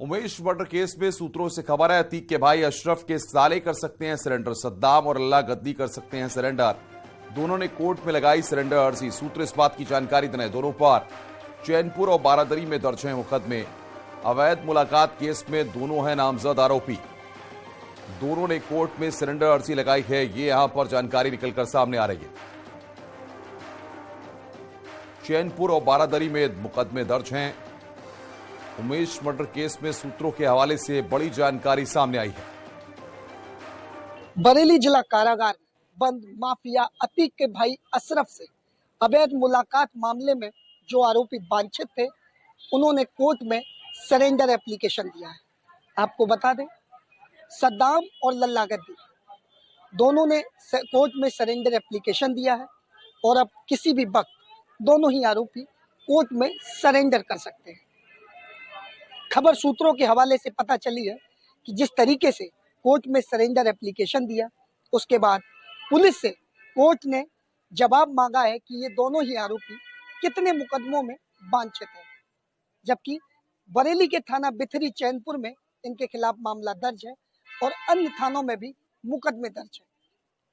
Umesh murder case में सूत्रों से खबर है अतीक के भाई अशरफ के साले कर सकते हैं सरेंडर। सद्दाम और अल्लाह गद्दी कर सकते हैं सरेंडर। दोनों ने कोर्ट में लगाई सरेंडर अर्जी। सूत्र इस बात की जानकारी देने दोनों पर चैनपुर और बारादरी में दर्ज है मुकदमे। अवैध मुलाकात केस में दोनों हैं नामजद आरोपी। दोनों ने कोर्ट में सरेंडर अर्जी लगाई है, ये यहां पर जानकारी निकलकर सामने आ रही है। चैनपुर और बारादरी में मुकदमे दर्ज हैं। उमेश मर्डर केस में सूत्रों के हवाले से बड़ी जानकारी सामने आई है। बरेली जिला कारागार बंद माफिया अतीक के भाई अशरफ से अवैध मुलाकात मामले में जो आरोपी वांछित थे, उन्होंने कोर्ट में सरेंडर एप्लीकेशन दिया है। आपको बता दें, सद्दाम और लल्ला गद्दी दोनों ने कोर्ट में सरेंडर एप्लीकेशन दिया है और अब किसी भी वक्त दोनों ही आरोपी कोर्ट में सरेंडर कर सकते हैं। खबर सूत्रों के हवाले से पता चली है कि जिस तरीके से कोर्ट में सरेंडर एप्लीकेशन दिया, उसके बाद पुलिस से कोर्ट ने जवाब मांगा है कि ये दोनों ही आरोपी कितने मुकदमों में वांछित हैं, जबकि बरेली के थाना बिथरी चैनपुर में इनके खिलाफ मामला दर्ज है और अन्य थानों में भी मुकदमे दर्ज है।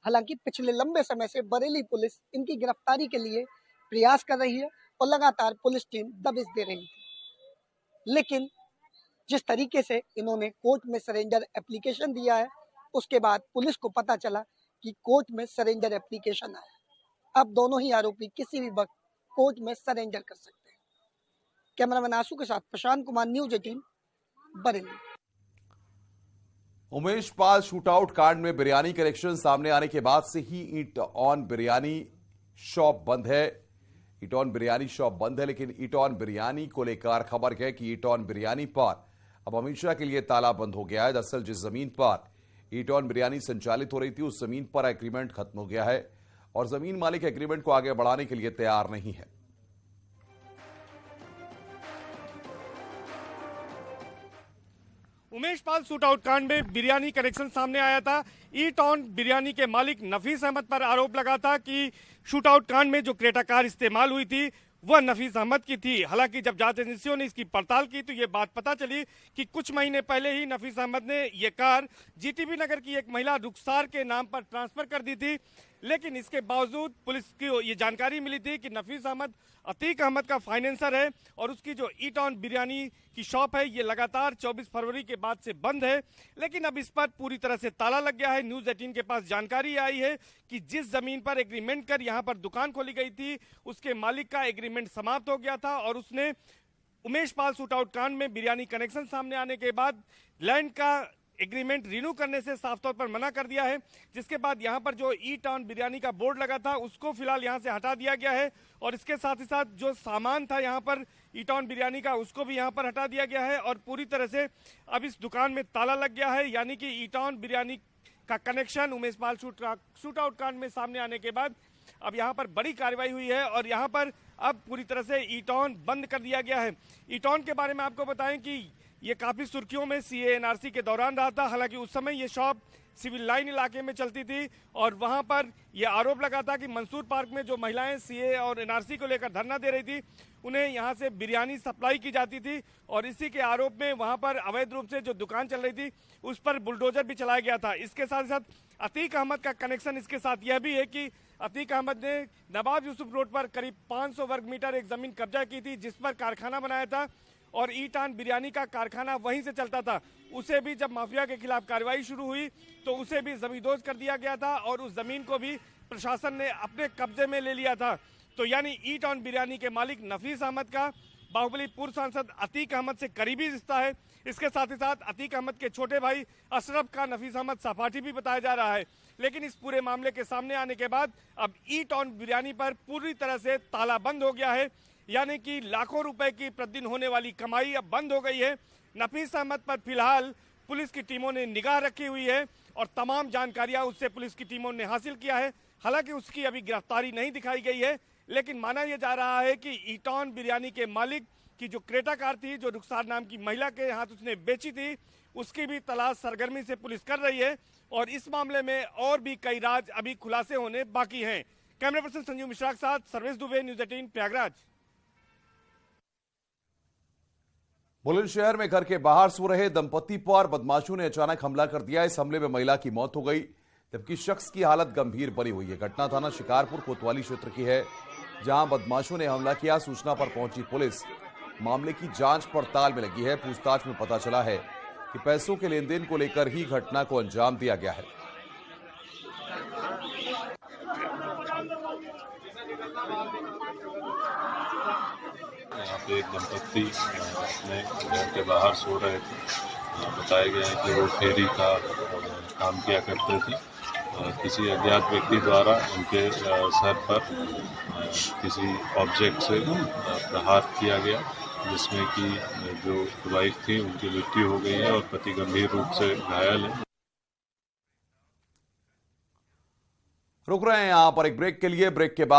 हालांकि पिछले लंबे समय से बरेली पुलिस इनकी गिरफ्तारी के लिए प्रयास कर रही है और लगातार पुलिस टीम दबिश दे रही थी, लेकिन जिस तरीके से इन्होंने कोर्ट में सरेंडर एप्लीकेशन दिया है, उसके बाद पुलिस को पता चला कि कोर्ट में सरेंडर एप्लीकेशन आया। अब दोनों ही आरोपी किसी भी वक्त कोर्ट में सरेंडर कर सकते हैं। कैमरामैन आंसू के साथ प्रशांत कुमार, न्यूज़ 18, बरेली। उमेश पाल शूटआउट कांड में बिरयानी कनेक्शन सामने आने के बाद से ही ईट ऑन बिरयानी शॉप बंद है। ईट ऑन बिरयानी शॉप बंद है, लेकिन ईट ऑन बिरयानी को लेकर खबर है कि ईट ऑन बिरयानी पर अब हमेशा के लिए ताला बंद हो गया है। दरअसल जिस जमीन पर ईट ऑन बिरयानी संचालित हो रही थी, उस जमीन पर एग्रीमेंट खत्म हो गया है और जमीन मालिक एग्रीमेंट को आगे बढ़ाने के लिए तैयार नहीं है। उमेश पाल शूटआउट कांड में बिरयानी कनेक्शन सामने आया था। ईट ऑन बिरयानी के मालिक नफीस अहमद पर आरोप लगा था कि शूटआउट कांड में जो क्रेटा कार इस्तेमाल हुई थी वह नफीस अहमद की थी। हालांकि जब जांच एजेंसियों ने इसकी पड़ताल की तो ये बात पता चली कि कुछ महीने पहले ही नफीस अहमद ने ये कार जीटीबी नगर की एक महिला रुखसार के नाम पर ट्रांसफर कर दी थी, लेकिन इसके बावजूद पुलिस को ये जानकारी मिली थी कि नफीस अहमद अतीक अहमद का फाइनेंसर है और उसकी जो ईट ऑन बिरयानी की शॉप है ये लगातार 24 फरवरी के बाद से बंद है। लेकिन अब इस पर पूरी तरह से ताला लग गया है। न्यूज़ 18 के पास जानकारी आई है कि जिस जमीन पर एग्रीमेंट कर यहाँ पर दुकान खोली गई थी, उसके मालिक का एग्रीमेंट समाप्त हो गया था और उसने उमेश पाल शूटआउट कांड में बिरयानी कनेक्शन सामने आने के बाद लैंड का एग्रीमेंट रिन्यू करने से साफ तौर पर मना कर दिया है। जिसके बाद यहां पर जो ईट ऑन बिरयानी का बोर्ड लगा था उसको फिलहाल यहां से हटा दिया गया है और इसके साथ ही साथ जो सामान था यहां पर ईट ऑन बिरयानी का उसको भी यहां पर हटा दिया गया है और पूरी तरह से अब इस दुकान में ताला लग गया है। यानी कि ईट ऑन बिरयानी का कनेक्शन उमेश पाल शूटआउट कांड में सामने आने के बाद अब यहाँ पर बड़ी कार्रवाई हुई है और यहाँ पर अब पूरी तरह से ईट ऑन बंद कर दिया गया है। ईट ऑन के बारे में आपको बताएं कि ये काफी सुर्खियों में सीए एनआरसी के दौरान रहा था। हालांकि उस समय ये शॉप सिविल लाइन इलाके में चलती थी और वहां पर यह आरोप लगा था कि मंसूर पार्क में जो महिलाएं सीए और एनआरसी को लेकर धरना दे रही थी, उन्हें यहां से बिरयानी सप्लाई की जाती थी और इसी के आरोप में वहां पर अवैध रूप से जो दुकान चल रही थी उस पर बुलडोजर भी चलाया गया था। इसके साथ साथ अतीक अहमद का कनेक्शन इसके साथ यह भी है कि अतीक अहमद ने नवाब यूसुफ रोड पर करीब 500 वर्ग मीटर एक जमीन कब्जा की थी, जिस पर कारखाना बनाया था और ईट ऑन बिरयानी का कारखाना वहीं से चलता था। उसे भी जब माफिया के खिलाफ कार्रवाई शुरू हुई तो उसे भी जमींदोज कर दिया गया था और उस जमीन को भी प्रशासन ने अपने कब्जे में ले लिया था। तो यानी ईट ऑन बिरयानी के मालिक नफीस अहमद का बाहुबली पूर्व सांसद अतीक अहमद से करीबी रिश्ता है। इसके साथ ही साथ अतीक अहमद के छोटे भाई अशरफ का नफीस अहमद सहपाठी भी बताया जा रहा है। लेकिन इस पूरे मामले के सामने आने के बाद अब ईट ऑन बिरयानी पर पूरी तरह से ताला बंद हो गया है। यानी कि लाखों रुपए की प्रतिदिन होने वाली कमाई अब बंद हो गई है। नफीस अहमद पर फिलहाल पुलिस की टीमों ने निगाह रखी हुई है और तमाम जानकारियां उससे पुलिस की टीमों ने हासिल किया है। हालांकि उसकी अभी गिरफ्तारी नहीं दिखाई गई है, लेकिन माना यह जा रहा है कि ईट ऑन बिरयानी के मालिक की जो क्रेटा कार थी, जो रुखसार नाम की महिला के हाथ उसने बेची थी, उसकी भी तलाश सरगर्मी से पुलिस कर रही है और इस मामले में और भी कई राज अभी खुलासे होने बाकी हैं। कैमरा पर्सन संजीव मिश्रा के साथ सर्वेश दुबे, न्यूज़ 18, प्रयागराज। बुलंदशहर में घर के बाहर सो रहे दंपति पर बदमाशों ने अचानक हमला कर दिया। इस हमले में महिला की मौत हो गई, जबकि शख्स की हालत गंभीर बनी हुई है। घटना थाना शिकारपुर कोतवाली क्षेत्र की है, जहां बदमाशों ने हमला किया। सूचना पर पहुंची पुलिस मामले की जांच पड़ताल में लगी है। पूछताछ में पता चला है कि पैसों के लेन देन को लेकर ही घटना को अंजाम दिया गया है। यहाँ पे एक दंपत्ति अपने घर के बाहर सो रहे थे। बताया गया है कि वो फेरी का काम किया करते थे। किसी अज्ञात व्यक्ति द्वारा उनके सर पर किसी ऑब्जेक्ट से प्रहार किया गया, जिसमें कि जो वाइफ थी उनकी मृत्यु हो गई है और पति गंभीर रूप से घायल है। रुक रहे हैं यहां पर एक ब्रेक के लिए। ब्रेक के बाद